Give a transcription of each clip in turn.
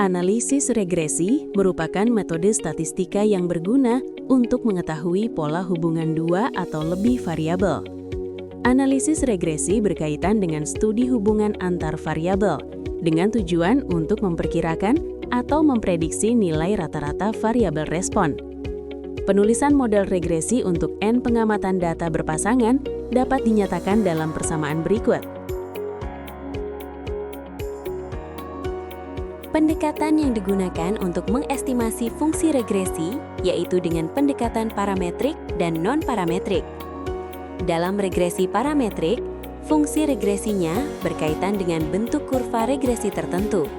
Analisis regresi merupakan metode statistika yang berguna untuk mengetahui pola hubungan dua atau lebih variabel. Analisis regresi berkaitan dengan studi hubungan antar variabel dengan tujuan untuk memperkirakan atau memprediksi nilai rata-rata variabel respon. Penulisan model regresi untuk N pengamatan data berpasangan dapat dinyatakan dalam persamaan berikut. Pendekatan yang digunakan untuk mengestimasi fungsi regresi yaitu dengan pendekatan parametrik dan non-parametrik. Dalam regresi parametrik, fungsi regresinya berkaitan dengan bentuk kurva regresi tertentu.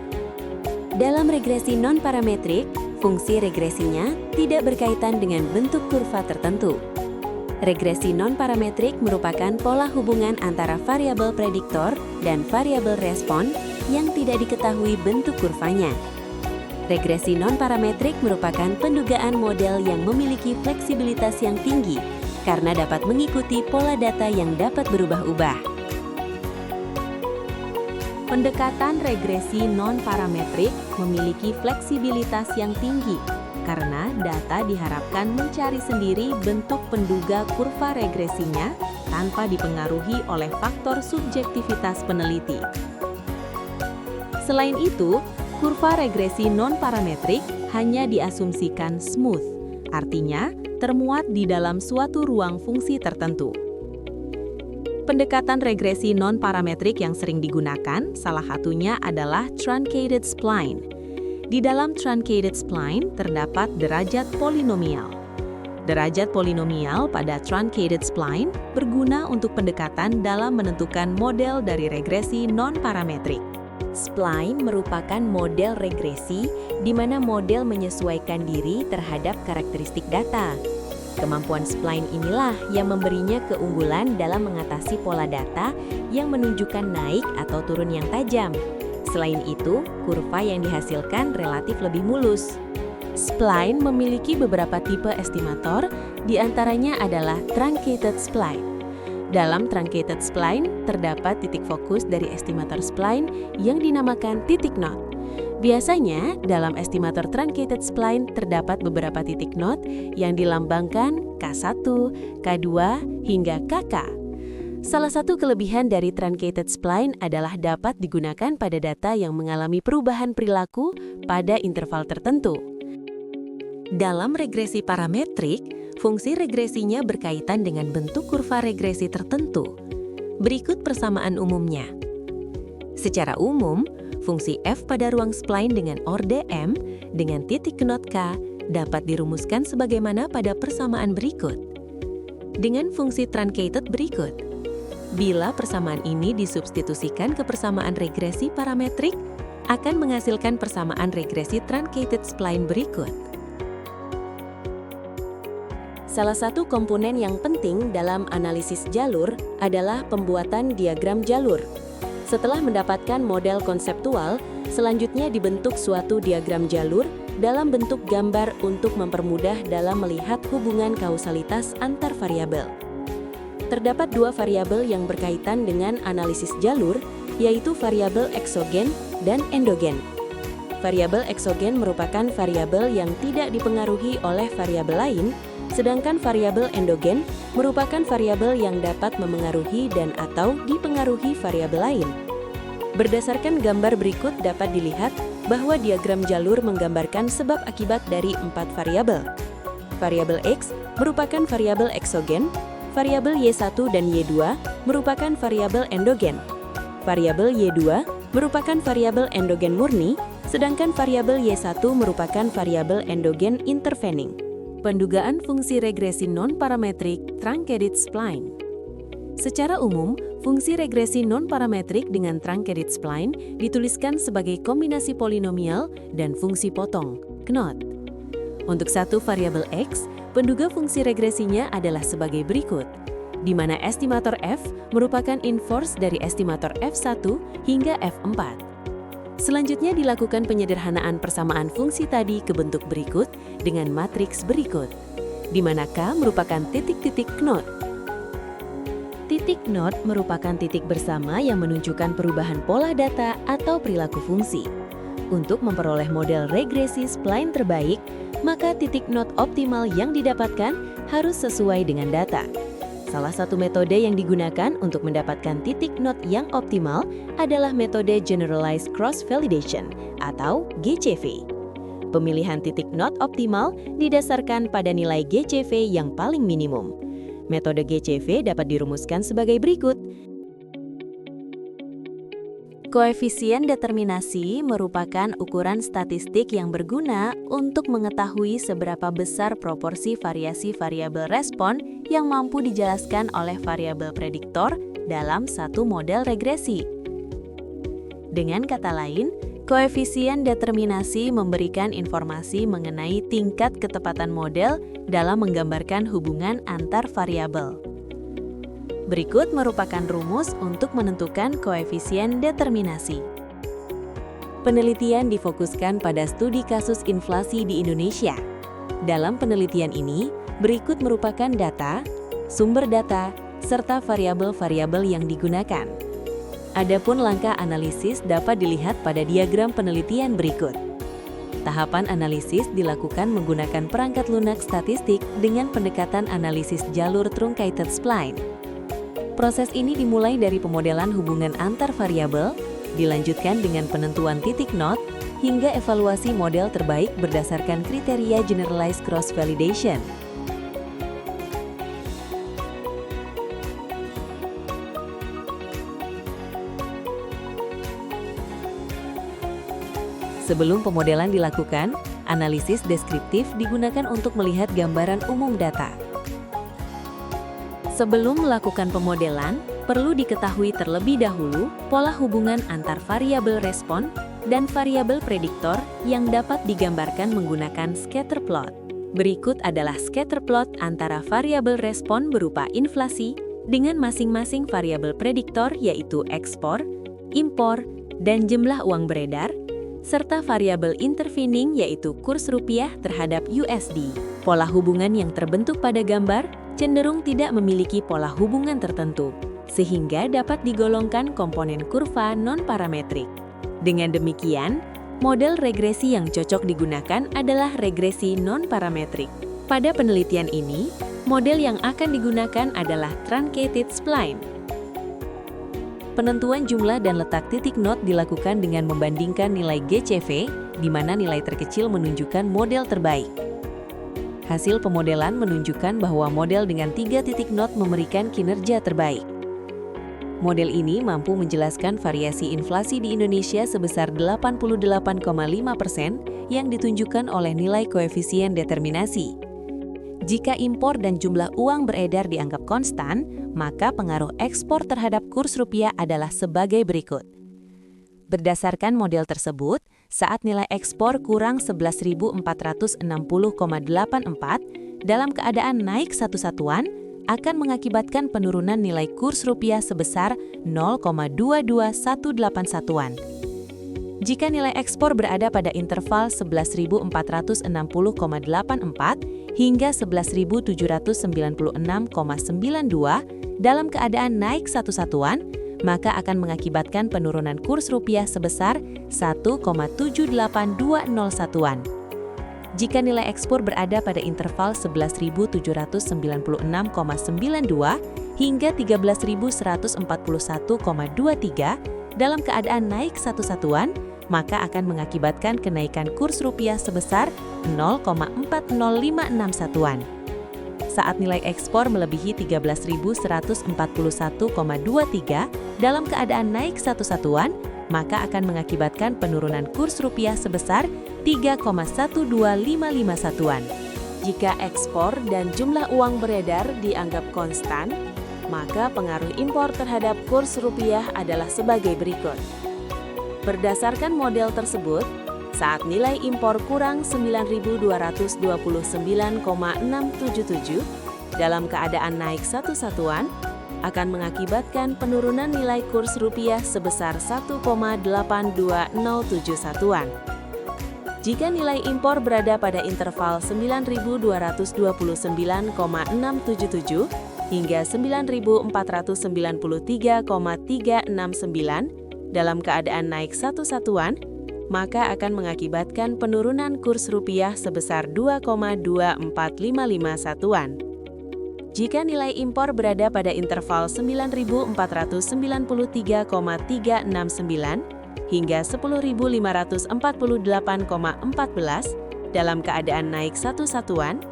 Dalam regresi non-parametrik, fungsi regresinya tidak berkaitan dengan bentuk kurva tertentu. Regresi non-parametrik merupakan pola hubungan antara variabel prediktor dan variabel respon yang tidak diketahui bentuk kurvanya. Regresi non-parametrik merupakan pendugaan model yang memiliki fleksibilitas yang tinggi karena dapat mengikuti pola data yang dapat berubah-ubah. Pendekatan regresi non-parametrik memiliki fleksibilitas yang tinggi karena data diharapkan mencari sendiri bentuk penduga kurva regresinya tanpa dipengaruhi oleh faktor subjektivitas peneliti. Selain itu, kurva regresi non-parametrik hanya diasumsikan smooth, artinya termuat di dalam suatu ruang fungsi tertentu. Pendekatan regresi non-parametrik yang sering digunakan, salah satunya adalah truncated spline. Di dalam truncated spline terdapat derajat polinomial. Derajat polinomial pada truncated spline berguna untuk pendekatan dalam menentukan model dari regresi non-parametrik. Spline merupakan model regresi di mana model menyesuaikan diri terhadap karakteristik data. Kemampuan spline inilah yang memberinya keunggulan dalam mengatasi pola data yang menunjukkan naik atau turun yang tajam. Selain itu, kurva yang dihasilkan relatif lebih mulus. Spline memiliki beberapa tipe estimator, di antaranya adalah truncated spline. Dalam truncated spline, terdapat titik fokus dari estimator spline yang dinamakan titik knot. Biasanya, dalam estimator truncated spline terdapat beberapa titik knot yang dilambangkan K1, K2, hingga KK. Salah satu kelebihan dari truncated spline adalah dapat digunakan pada data yang mengalami perubahan perilaku pada interval tertentu. Dalam regresi parametrik, fungsi regresinya berkaitan dengan bentuk kurva regresi tertentu. Berikut persamaan umumnya. Secara umum, fungsi f pada ruang spline dengan orde M dengan titik knot K dapat dirumuskan sebagaimana pada persamaan berikut. Dengan fungsi truncated berikut. Bila persamaan ini disubstitusikan ke persamaan regresi parametrik, akan menghasilkan persamaan regresi truncated spline berikut. Salah satu komponen yang penting dalam analisis jalur adalah pembuatan diagram jalur. Setelah mendapatkan model konseptual, selanjutnya dibentuk suatu diagram jalur dalam bentuk gambar untuk mempermudah dalam melihat hubungan kausalitas antar variabel. Terdapat dua variabel yang berkaitan dengan analisis jalur, yaitu variabel eksogen dan endogen. Variabel eksogen merupakan variabel yang tidak dipengaruhi oleh variabel lain, sedangkan variabel endogen merupakan variabel yang dapat memengaruhi dan atau dipengaruhi variabel lain. Berdasarkan gambar berikut dapat dilihat bahwa diagram jalur menggambarkan sebab akibat dari 4 variabel. Variabel X merupakan variabel eksogen, variabel Y1 dan Y2 merupakan variabel endogen. Variabel Y2 merupakan variabel endogen murni, sedangkan variabel Y1 merupakan variabel endogen intervening. Pendugaan fungsi regresi non-parametrik truncated spline. Secara umum, fungsi regresi non-parametrik dengan truncated spline dituliskan sebagai kombinasi polinomial dan fungsi potong, knot. Untuk satu variabel X, penduga fungsi regresinya adalah sebagai berikut, di mana estimator F merupakan inverse dari estimator F1 hingga F4. Selanjutnya dilakukan penyederhanaan persamaan fungsi tadi ke bentuk berikut dengan matriks berikut, di mana K merupakan titik-titik knot. Titik knot merupakan titik bersama yang menunjukkan perubahan pola data atau perilaku fungsi. Untuk memperoleh model regresi spline terbaik, maka titik not optimal yang didapatkan harus sesuai dengan data. Salah satu metode yang digunakan untuk mendapatkan titik not yang optimal adalah metode Generalized Cross Validation atau GCV. Pemilihan titik not optimal didasarkan pada nilai GCV yang paling minimum. Metode GCV dapat dirumuskan sebagai berikut. Koefisien determinasi merupakan ukuran statistik yang berguna untuk mengetahui seberapa besar proporsi variasi variabel respon yang mampu dijelaskan oleh variabel prediktor dalam satu model regresi. Dengan kata lain, koefisien determinasi memberikan informasi mengenai tingkat ketepatan model dalam menggambarkan hubungan antar variabel. Berikut merupakan rumus untuk menentukan koefisien determinasi. Penelitian difokuskan pada studi kasus inflasi di Indonesia. Dalam penelitian ini, berikut merupakan data, sumber data, serta variabel-variabel yang digunakan. Adapun langkah analisis dapat dilihat pada diagram penelitian berikut. Tahapan analisis dilakukan menggunakan perangkat lunak statistik dengan pendekatan analisis jalur truncated spline. Proses ini dimulai dari pemodelan hubungan antar variabel, dilanjutkan dengan penentuan titik not, hingga evaluasi model terbaik berdasarkan kriteria Generalized Cross Validation. Sebelum pemodelan dilakukan, analisis deskriptif digunakan untuk melihat gambaran umum data. Sebelum melakukan pemodelan, perlu diketahui terlebih dahulu pola hubungan antar variabel respon dan variabel prediktor yang dapat digambarkan menggunakan scatter plot. Berikut adalah scatter plot antara variabel respon berupa inflasi dengan masing-masing variabel prediktor yaitu ekspor, impor, dan jumlah uang beredar, serta variabel intervening yaitu kurs rupiah terhadap USD. Pola hubungan yang terbentuk pada gambar cenderung tidak memiliki pola hubungan tertentu, sehingga dapat digolongkan komponen kurva non-parametrik. Dengan demikian, model regresi yang cocok digunakan adalah regresi non-parametrik. Pada penelitian ini, model yang akan digunakan adalah truncated spline. Penentuan jumlah dan letak titik not dilakukan dengan membandingkan nilai GCV, di mana nilai terkecil menunjukkan model terbaik. Hasil pemodelan menunjukkan bahwa model dengan 3 titik not memberikan kinerja terbaik. Model ini mampu menjelaskan variasi inflasi di Indonesia sebesar 88,5% yang ditunjukkan oleh nilai koefisien determinasi. Jika impor dan jumlah uang beredar dianggap konstan, maka pengaruh ekspor terhadap kurs rupiah adalah sebagai berikut. Berdasarkan model tersebut, saat nilai ekspor kurang 11.460,84 dalam keadaan naik satu satuan, akan mengakibatkan penurunan nilai kurs rupiah sebesar 0,22181 satuan. Jika nilai ekspor berada pada interval 11.460,84 hingga 11.796,92 dalam keadaan naik satu satuan, maka akan mengakibatkan penurunan kurs rupiah sebesar 1,7820 satuan. Jika nilai ekspor berada pada interval 11.796,92 hingga 13.141,23 dalam keadaan naik satu satuan, maka akan mengakibatkan kenaikan kurs rupiah sebesar 0,4056 satuan. Saat nilai ekspor melebihi 13.141,23 dalam keadaan naik satu satuan, maka akan mengakibatkan penurunan kurs rupiah sebesar 3,1255 satuan. Jika ekspor dan jumlah uang beredar dianggap konstan, maka pengaruh impor terhadap kurs rupiah adalah sebagai berikut. Berdasarkan model tersebut, saat nilai impor kurang 9.229,677 dalam keadaan naik satu satuan, akan mengakibatkan penurunan nilai kurs rupiah sebesar 1,8207 satuan. Jika nilai impor berada pada interval 9.229,677 hingga 9.493,369 dalam keadaan naik satu satuan, maka akan mengakibatkan penurunan kurs rupiah sebesar 2,2455 satuan. Jika nilai impor berada pada interval 9.493,369 hingga 10.548,14 dalam keadaan naik 1 satuan,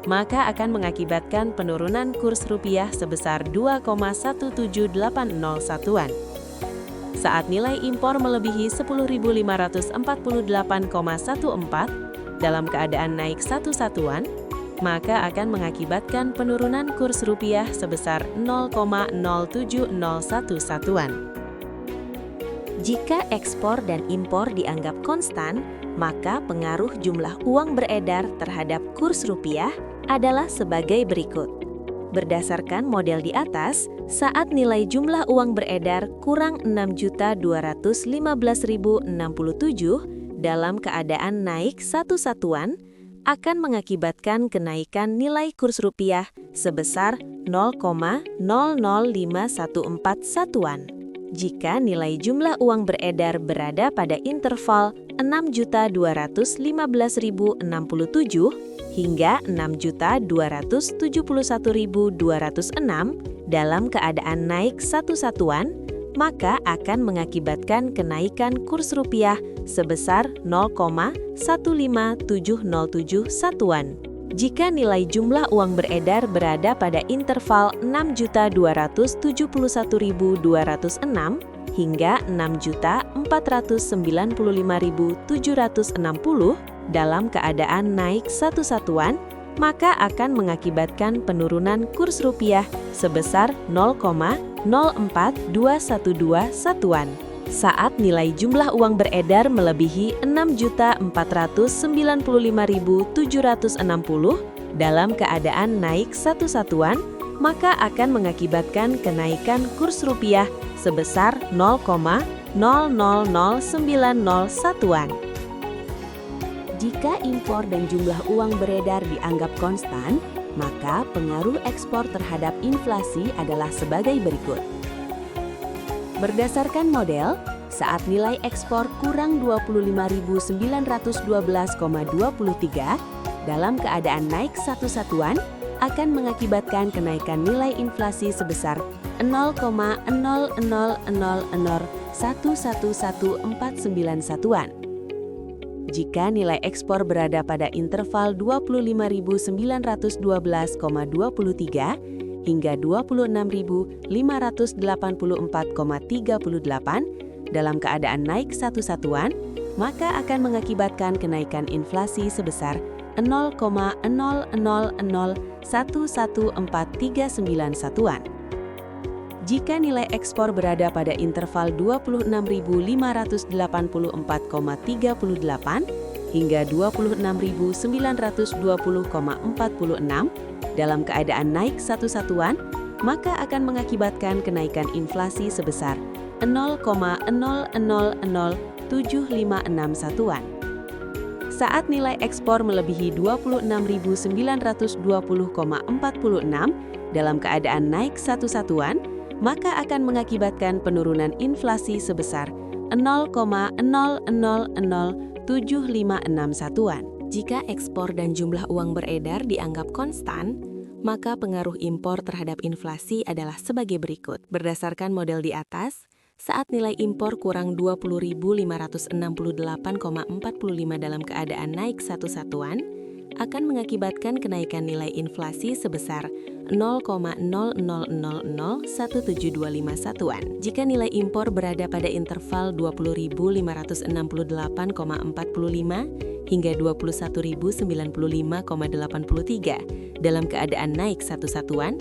maka akan mengakibatkan penurunan kurs rupiah sebesar 2,1780 satuan. Saat nilai impor melebihi 10.548,14 dalam keadaan naik 1 satuan, maka akan mengakibatkan penurunan kurs rupiah sebesar 0,0701 satuan. Jika ekspor dan impor dianggap konstan, maka pengaruh jumlah uang beredar terhadap kurs rupiah adalah sebagai berikut. Berdasarkan model di atas, saat nilai jumlah uang beredar kurang 6.215.067 dalam keadaan naik 1 satuan, akan mengakibatkan kenaikan nilai kurs rupiah sebesar 0,00514 satuan. Jika nilai jumlah uang beredar berada pada interval 6.215.067 hingga 6.271.206 dalam keadaan naik 1 satuan, maka akan mengakibatkan kenaikan kurs rupiah sebesar 0,15707 satuan. Jika nilai jumlah uang beredar berada pada interval 6.271.206 hingga 6.495.760 dalam keadaan naik 1 satuan, maka akan mengakibatkan penurunan kurs rupiah sebesar 0,04212 satuan. Saat nilai jumlah uang beredar melebihi 6.495.760 dalam keadaan naik 1 satuan, maka akan mengakibatkan kenaikan kurs rupiah sebesar 0,00090 satuan. Jika impor dan jumlah uang beredar dianggap konstan, maka pengaruh ekspor terhadap inflasi adalah sebagai berikut. Berdasarkan model, saat nilai ekspor kurang 25.912,23 dalam keadaan naik 1 satuan, akan mengakibatkan kenaikan nilai inflasi sebesar 0,00001114,9 satuan. Jika nilai ekspor berada pada interval 25.912,23 hingga 26.584,38 dalam keadaan naik 1 satuan, maka akan mengakibatkan kenaikan inflasi sebesar 0,00011439 satuan. Jika nilai ekspor berada pada interval 26.584,38 hingga 26.920,46 dalam keadaan naik 1 satuan, maka akan mengakibatkan kenaikan inflasi sebesar 0,000756 satuan. Saat nilai ekspor melebihi 26.920,46 dalam keadaan naik 1 satuan, maka akan mengakibatkan penurunan inflasi sebesar 0,000756 satuan. Jika ekspor dan jumlah uang beredar dianggap konstan, maka pengaruh impor terhadap inflasi adalah sebagai berikut. Berdasarkan model di atas, saat nilai impor kurang 20.568,45 dalam keadaan naik 1 satuan, akan mengakibatkan kenaikan nilai inflasi sebesar 0,000172,5 satuan. Jika nilai impor berada pada interval 20.568,45 hingga 21.095,83 dalam keadaan naik 1 satuan,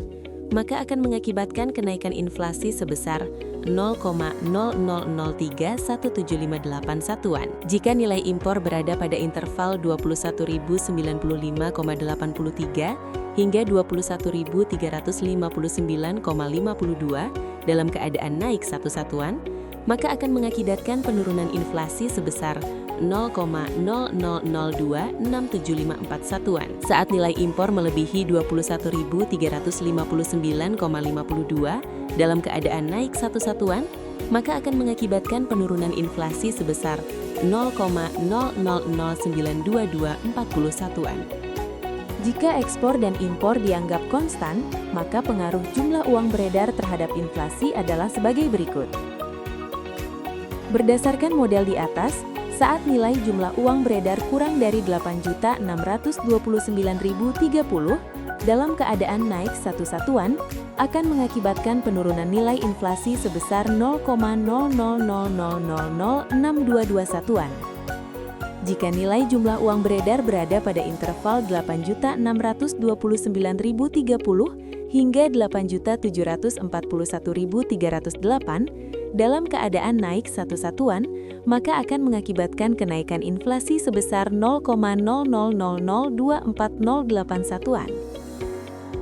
maka akan mengakibatkan kenaikan inflasi sebesar 0,0003175,8 satuan. Jika nilai impor berada pada interval 21.095,83 hingga 21.359,52 dalam keadaan naik 1 satuan, maka akan mengakibatkan penurunan inflasi sebesar 0,0002675,4 satuan. Saat nilai impor melebihi 21.359,52 dalam keadaan naik 1 satuan, maka akan mengakibatkan penurunan inflasi sebesar 0,00092241-an. Jika ekspor dan impor dianggap konstan, maka pengaruh jumlah uang beredar terhadap inflasi adalah sebagai berikut. Berdasarkan model di atas, saat nilai jumlah uang beredar kurang dari 8.629.030 dalam keadaan naik satu satuan, akan mengakibatkan penurunan nilai inflasi sebesar 0,00000622 Jika nilai jumlah uang beredar berada pada interval 8.629.030 hingga 8.741.308 dalam keadaan naik satu satuan, maka akan mengakibatkan kenaikan inflasi sebesar 0,00024081-an.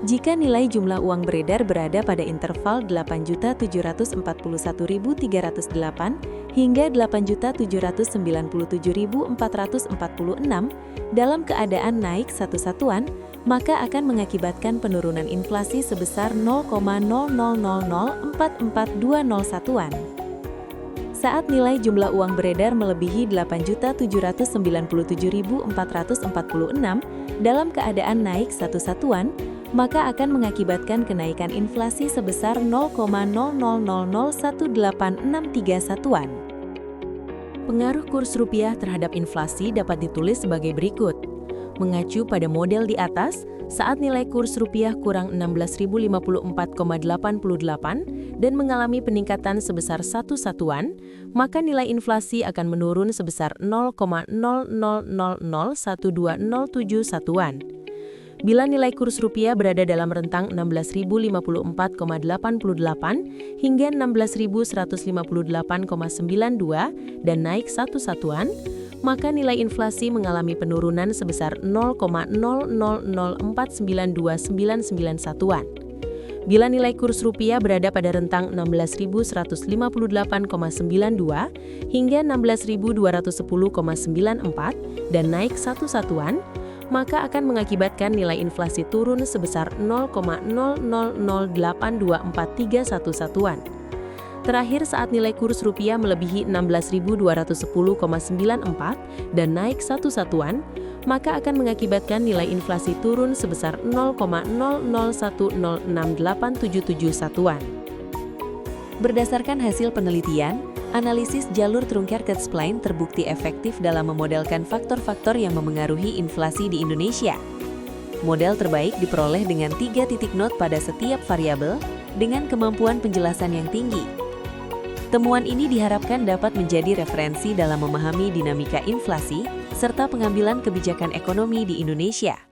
Jika nilai jumlah uang beredar berada pada interval 8.741.308 hingga 8.797.446 dalam keadaan naik satu satuan, maka akan mengakibatkan penurunan inflasi sebesar 0,00044201-an. Saat nilai jumlah uang beredar melebihi 8.797.446 dalam keadaan naik satu satuan, maka akan mengakibatkan kenaikan inflasi sebesar 0,00018631-an. Pengaruh kurs rupiah terhadap inflasi dapat ditulis sebagai berikut. Mengacu pada model di atas, saat nilai kurs rupiah kurang 16.054,88 dan mengalami peningkatan sebesar satu satuan, maka nilai inflasi akan menurun sebesar 0,00012071-an. Bila nilai kurs rupiah berada dalam rentang 16.054,88 hingga 16.158,92 dan naik satu satuan, maka nilai inflasi mengalami penurunan sebesar 0,00492991-an. Bila nilai kurs rupiah berada pada rentang 16.158,92 hingga 16.210,94 dan naik satu satuan, maka akan mengakibatkan nilai inflasi turun sebesar 0,00082431-an. Terakhir, saat nilai kurs rupiah melebihi 16.210,94 dan naik satu satuan, maka akan mengakibatkan nilai inflasi turun sebesar 0,00106877-an. Berdasarkan hasil penelitian, analisis jalur Truncaire-Catzplain terbukti efektif dalam memodelkan faktor-faktor yang memengaruhi inflasi di Indonesia. Model terbaik diperoleh dengan 3 titik not pada setiap variabel dengan kemampuan penjelasan yang tinggi. Temuan ini diharapkan dapat menjadi referensi dalam memahami dinamika inflasi serta pengambilan kebijakan ekonomi di Indonesia.